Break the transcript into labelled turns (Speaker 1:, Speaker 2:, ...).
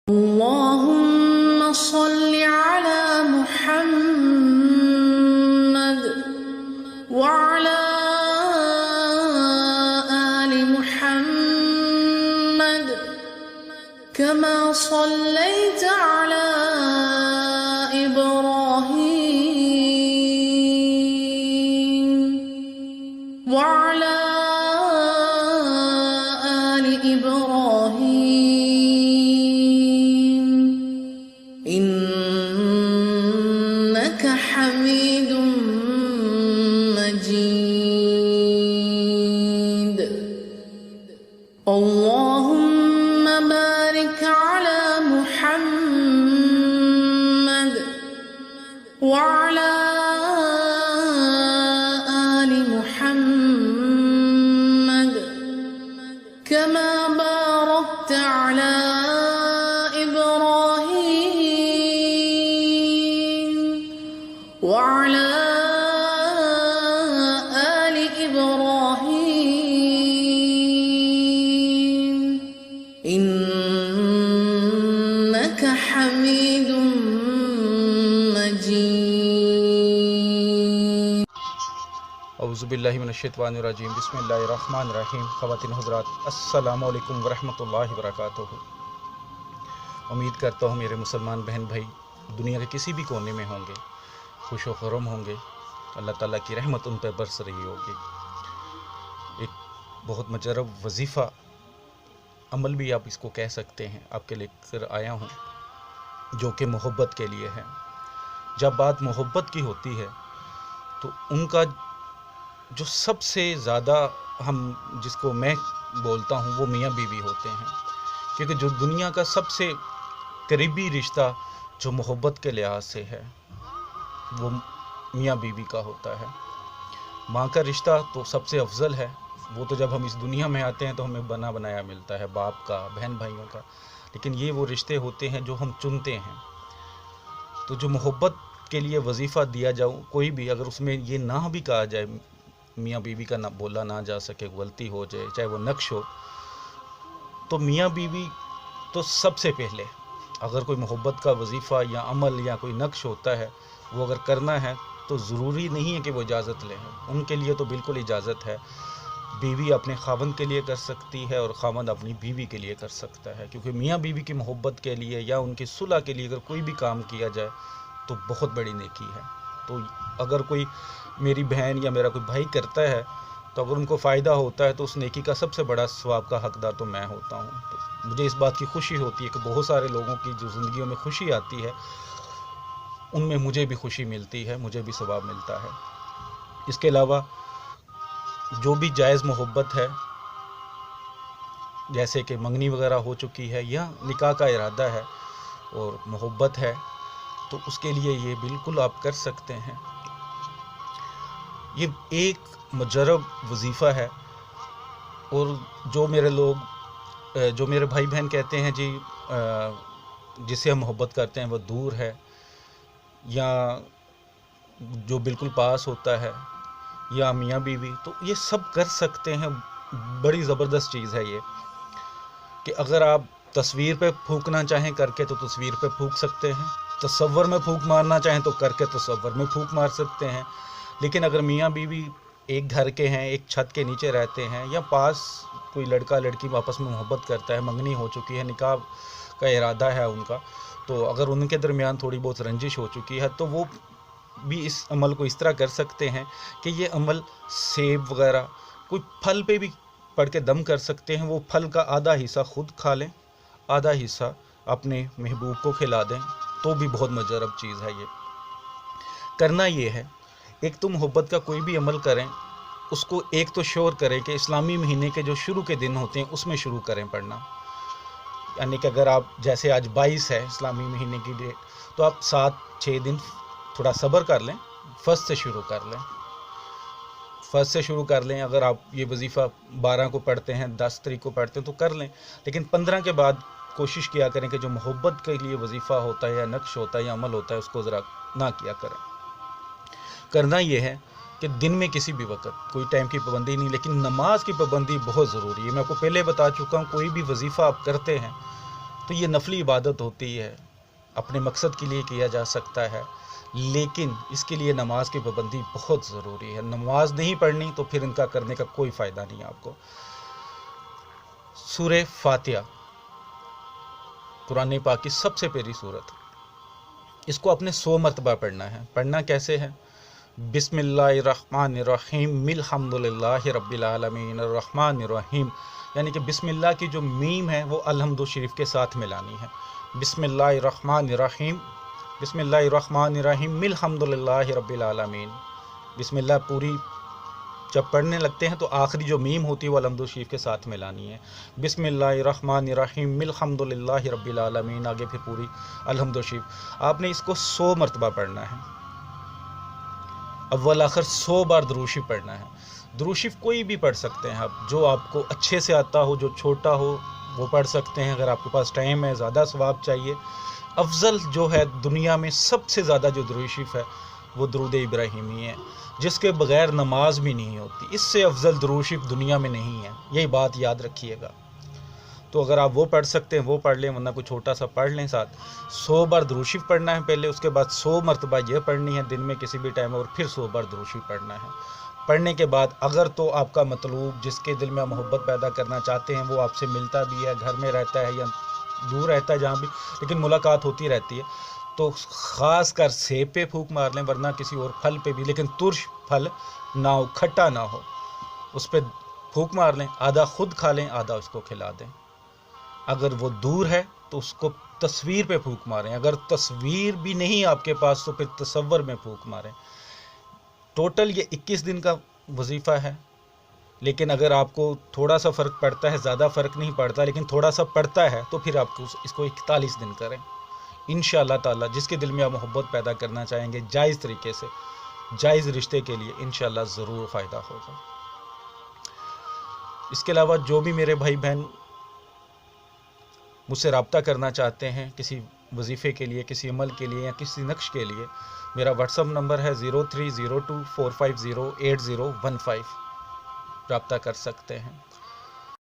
Speaker 1: اللهم صل على محمد وعلى آل محمد كما صليت على إبراهيم وعلى آل إبراهيم إنك حميد مجيد. اللهم بارك على محمد وعلى آل محمد كما باركت على إبراهيم وعلى آل إبراهيم إنك حميد مجيد.
Speaker 2: اعوذ باللہ من الشیطان الرجیم. بسم اللہ الرحمن الرحیم. خواتین حضرات، السلام علیکم ورحمۃ اللہ وبرکاتہ. امید کرتا ہوں میرے مسلمان بہن بھائی دنیا کے کسی بھی کونے میں ہوں گے، خوش و خرم ہوں گے. اللہ تعالیٰ کی رحمت ان پہ برس رہی ہوگی. ایک بہت مجرب وظیفہ، عمل بھی آپ اس کو کہہ سکتے ہیں، آپ کے لے کر آیا ہوں، جو کہ محبت کے لیے ہے. جب بات محبت کی ہوتی ہے تو ان کا جو سب سے زیادہ جس کو میں بولتا ہوں وہ میاں بیوی ہوتے ہیں، کیونکہ جو دنیا کا سب سے قریبی رشتہ جو محبت کے لحاظ سے ہے وہ میاں بیوی کا ہوتا ہے. ماں کا رشتہ تو سب سے افضل ہے، وہ تو جب ہم اس دنیا میں آتے ہیں تو ہمیں بنا بنایا ملتا ہے، باپ کا، بہن بھائیوں کا. لیکن یہ وہ رشتے ہوتے ہیں جو ہم چنتے ہیں. تو جو محبت کے لیے وظیفہ دیا جاؤ کوئی بھی، اگر اس میں یہ نہ بھی کہا جائے، میاں بیوی کا نہ بولا نہ جا سکے، غلطی ہو جائے، چاہے وہ نقش ہو، تو میاں بیوی تو سب سے پہلے اگر کوئی محبت کا وظیفہ یا عمل یا کوئی نقش ہوتا ہے وہ اگر کرنا ہے تو ضروری نہیں ہے کہ وہ اجازت لیں. ان کے لیے تو بالکل اجازت ہے. بیوی اپنے خاوند کے لیے کر سکتی ہے اور خاوند اپنی بیوی کے لیے کر سکتا ہے، کیونکہ میاں بیوی کی محبت کے لیے یا ان کی صلح کے لیے اگر کوئی بھی کام کیا جائے تو بہت بڑی نیکی ہے. تو اگر کوئی میری بہن یا میرا کوئی بھائی کرتا ہے تو اگر ان کو فائدہ ہوتا ہے تو اس نیکی کا سب سے بڑا ثواب کا حقدار تو میں ہوتا ہوں. تو مجھے اس بات کی خوشی ہوتی ہے کہ بہت سارے لوگوں کی جو زندگیوں میں خوشی آتی ہے ان میں مجھے بھی خوشی ملتی ہے، مجھے بھی ثواب ملتا ہے. اس کے علاوہ جو بھی جائز محبت ہے، جیسے کہ منگنی وغیرہ ہو چکی ہے یا نکاح کا ارادہ ہے اور محبت ہے، تو اس کے لیے یہ بالکل آپ کر سکتے ہیں. یہ ایک مجرب وظیفہ ہے. اور جو میرے بھائی بہن کہتے ہیں جی جس سے ہم محبت کرتے ہیں وہ دور ہے یا جو بالکل پاس ہوتا ہے یا میاں بیوی، تو یہ سب کر سکتے ہیں. بڑی زبردست چیز ہے یہ کہ اگر آپ تصویر پہ پھونکنا چاہیں کر کے تو تصویر پہ پھونک سکتے ہیں، تصور میں پھونک مارنا چاہیں تو کر کے تصور میں پھونک مار سکتے ہیں. لیکن اگر میاں بیوی ایک گھر کے ہیں، ایک چھت کے نیچے رہتے ہیں، یا پاس کوئی لڑکا لڑکی آپس میں محبت کرتا ہے، منگنی ہو چکی ہے، نکاح کا ارادہ ہے ان کا، تو اگر ان کے درمیان تھوڑی بہت رنجش ہو چکی ہے تو وہ بھی اس عمل کو اس طرح کر سکتے ہیں کہ یہ عمل سیب وغیرہ کوئی پھل پہ بھی پڑھ کے دم کر سکتے ہیں. وہ پھل کا آدھا حصہ خود کھا لیں، آدھا حصہ اپنے محبوب کو کھلا دیں، تو بھی بہت مجرب چیز ہے. یہ کرنا یہ ہے، ایک تو محبت کا کوئی بھی عمل کریں اس کو ایک تو شور کریں کہ اسلامی مہینے کے جو شروع کے دن ہوتے ہیں اس میں شروع کریں پڑھنا. یعنی کہ اگر آپ جیسے آج 22 ہے اسلامی مہینے کی ڈیٹ، تو آپ 7-6 دن تھوڑا صبر کر لیں، فرسٹ سے شروع کر لیں. اگر آپ یہ وظیفہ 12 کو پڑھتے ہیں، 10 تاریخ کو پڑھتے ہیں تو کر لیں. لیکن 15 کے بعد کوشش کیا کریں کہ جو محبت کے لیے وظیفہ ہوتا ہے یا نقش ہوتا ہے یا عمل ہوتا ہے اس کو ذرا نہ کیا کریں. کرنا یہ ہے کہ دن میں کسی بھی وقت کوئی ٹائم کی پابندی نہیں، لیکن نماز کی پابندی بہت ضروری ہے. میں آپ کو پہلے بتا چکا ہوں، کوئی بھی وظیفہ آپ کرتے ہیں تو یہ نفلی عبادت ہوتی ہے، اپنے مقصد کے لیے کیا جا سکتا ہے، لیکن اس کے لیے نماز کی پابندی بہت ضروری ہے۔ نماز نہیں پڑھنی تو پھر ان کا کرنے کا کوئی فائدہ نہیں آپ کو۔ سورہ فاتحہ قرآن پاک کی سب سے پہلی سورت، اس کو اپنے 100 مرتبہ پڑھنا ہے۔ پڑھنا کیسے ہے؟ بسم اللہ الرحمن الرحیم الحمد للہ رب العالمین الرحمن الرحیم، یعنی کہ بسم اللہ کی جو میم ہے وہ الحمد شریف کے ساتھ ملانی ہے۔ بسم اللہ الرحمن الرحیم، بسم اللہ الرحمن الرحیم الحمد للہ رب العالمین۔ بسم اللہ پوری جب پڑھنے لگتے ہیں تو آخری جو میم ہوتی ہے وہ الحمد شریف کے ساتھ ملانی ہے۔ بسم اللہ الرحمن الرحیم الحمد للہ رب العالمین، آگے پھر پوری الحمد شریف۔ آپ نے اس کو 100 مرتبہ پڑھنا ہے، اول آخر 100 بار درود شریف پڑھنا ہے۔ درود شریف کوئی بھی پڑھ سکتے ہیں آپ، جو آپ کو اچھے سے آتا ہو، جو چھوٹا ہو وہ پڑھ سکتے ہیں۔ اگر آپ کے پاس ٹائم ہے، زیادہ ثواب چاہیے، افضل جو ہے دنیا میں سب سے زیادہ جو درود شریف ہے وہ درود ابراہیمی ہے، جس کے بغیر نماز بھی نہیں ہوتی۔ اس سے افضل درود شریف دنیا میں نہیں ہے، یہی بات یاد رکھیے گا۔ تو اگر آپ وہ پڑھ سکتے ہیں وہ پڑھ لیں، ورنہ کوئی چھوٹا سا پڑھ لیں ساتھ۔ 100 بار درود شریف پڑھنا ہے پہلے، اس کے بعد 100 مرتبہ یہ پڑھنی ہے دن میں کسی بھی ٹائم، اور پھر 100 بار درود شریف پڑھنا ہے۔ پڑھنے کے بعد اگر تو آپ کا مطلوب جس کے دل میں محبت پیدا کرنا چاہتے ہیں وہ آپ سے ملتا بھی ہے، گھر میں رہتا ہے یا دور رہتا ہے جہاں بھی، لیکن ملاقات ہوتی رہتی ہے، تو خاص کر سیب پہ پھونک مار لیں، ورنہ کسی اور پھل پہ بھی، لیکن ترش پھل نہ ہو، کھٹا نہ ہو، اس پہ پھونک مار لیں، آدھا خود کھا لیں، آدھا اس کو کھلا دیں۔ اگر وہ دور ہے تو اس کو تصویر پہ پھونک ماریں، اگر تصویر بھی نہیں آپ کے پاس تو پھر تصور میں پھونک ماریں۔ ٹوٹل یہ 21 دن کا وظیفہ ہے، لیکن اگر آپ کو تھوڑا سا فرق پڑتا ہے، زیادہ فرق نہیں پڑتا لیکن تھوڑا سا پڑتا ہے، تو پھر آپ کو اس کو 41 دن کریں انشاءاللہ تعالی۔ جس کے دل میں آپ محبت پیدا کرنا چاہیں گے جائز طریقے سے، جائز رشتے کے لیے، انشاءاللہ ضرور فائدہ ہوگا۔ اس کے علاوہ جو بھی میرے بھائی بہن مجھ سے رابطہ کرنا چاہتے ہیں کسی وظیفے کے لیے، کسی عمل کے لیے یا کسی نقش کے لیے، میرا واٹس ایپ نمبر ہے 0302450815، رابطہ کر سکتے ہیں۔